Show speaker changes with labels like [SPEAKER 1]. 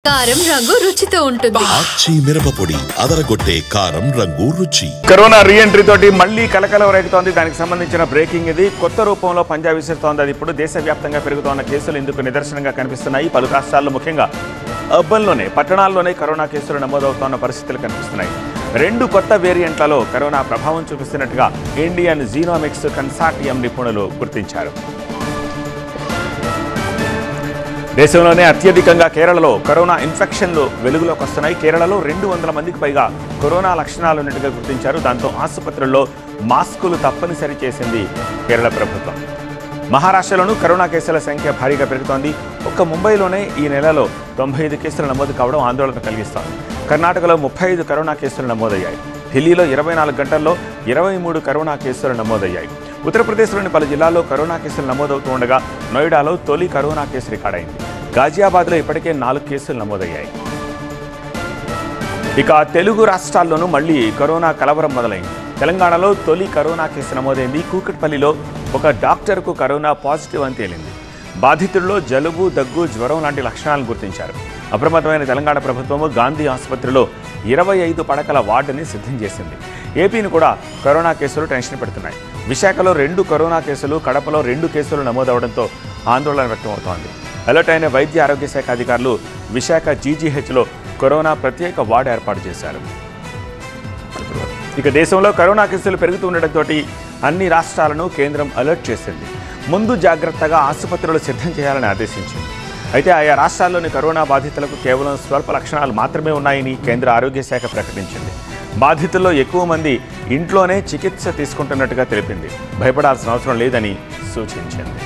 [SPEAKER 1] కారం రంగు రుచితో ఉంటుంది.
[SPEAKER 2] ఆచి మిరపపొడి అదరగొట్టే కారం రంగు రుచి.
[SPEAKER 3] కరోనా రీఎంట్రీ తోటి మళ్లీ కలకలం రేగుతోంది. దానికి సంబంధించిన బ్రేకింగ్ ఇది. కొత్త రూపంలో పంజా విసురుతోంది. అది ఇప్పుడు దేశవ్యాప్తంగా పెరుగుతున్న కేసులు ఇందుకు నిదర్శనంగా కనిపిస్తున్నాయి. పలు రాష్ట్రాల్లో ముఖ్యంగా అర్బన్లోనే పట్టణాల్లోనే కరోనా కేసులు నమోదవుతున్న పరిస్థితులు కనిపిస్తున్నాయి. 2 కొత్త వేరియంట్లలో కరోనా ప్రభావం చూపిస్తున్నట్టుగా ఇండియన్ జీనోమిక్స్ కన్సార్టియం నిపుణులు గుర్తించారు. దేశంలోనే అత్యధికంగా కేరళలో కరోనా ఇన్ఫెక్షన్లు వెలుగులోకి వస్తున్నాయి. కేరళలో 200 మందికి పైగా కరోనా లక్షణాలు ఉన్నట్టుగా గుర్తించారు. దాంతో ఆసుపత్రుల్లో మాస్కులు తప్పనిసరి చేసింది కేరళ ప్రభుత్వం. మహారాష్ట్రలోనూ కరోనా కేసుల సంఖ్య భారీగా పెరుగుతోంది. ఒక్క ముంబైలోనే ఈ నెలలో 95 కేసులు నమోదు కావడం ఆందోళన కలిగిస్తోంది. కర్ణాటకలో 35 కరోనా కేసులు నమోదయ్యాయి. ఢిల్లీలో 24 గంటల్లో 23 కరోనా కేసులు నమోదయ్యాయి. ఉత్తరప్రదేశ్లోని పలు జిల్లాల్లో కరోనా కేసులు నమోదవుతూ ఉండగా నోయిడాలో తొలి కరోనా కేసు రికార్డైంది. గాజియాబాద్లో ఇప్పటికే 4 కేసులు నమోదయ్యాయి. ఇక తెలుగు రాష్ట్రాల్లోనూ మళ్లీ కరోనా కలవరం మొదలైంది. తెలంగాణలో తొలి కరోనా కేసు నమోదైంది. కూకట్పల్లిలో ఒక డాక్టర్కు కరోనా పాజిటివ్ అని తేలింది. బాధితుల్లో జలుబు, దగ్గు, జ్వరం లాంటి లక్షణాలను గుర్తించారు. అప్రమత్తమైన తెలంగాణ ప్రభుత్వము గాంధీ ఆసుపత్రిలో 25 పడకల వార్డుని సిద్ధం చేసింది. ఏపీని కూడా కరోనా కేసులు టెన్షన్ పెడుతున్నాయి. విశాఖలో 2 కరోనా కేసులు, కడపలో 2 కేసులు నమోదవడంతో ఆందోళన వ్యక్తమవుతోంది. అలర్ట్ అయిన వైద్య ఆరోగ్య శాఖ అధికారులు విశాఖ జీజీహెచ్లో కరోనా ప్రత్యేక వార్డు ఏర్పాటు చేశారు. ఇక దేశంలో కరోనా కేసులు పెరుగుతుండటంతో అన్ని రాష్ట్రాలను కేంద్రం అలర్ట్ చేసింది. ముందు జాగ్రత్తగా ఆసుపత్రులు సిద్ధం చేయాలని ఆదేశించింది. అయితే ఆయా రాష్ట్రాల్లోని కరోనా బాధితులకు కేవలం స్వల్ప లక్షణాలు మాత్రమే ఉన్నాయని కేంద్ర ఆరోగ్య శాఖ ప్రకటించింది. బాధితుల్లో ఎక్కువ మంది ఇంట్లోనే చికిత్స తీసుకుంటున్నట్టుగా తెలిపింది. భయపడాల్సిన అవసరం లేదని సూచించింది.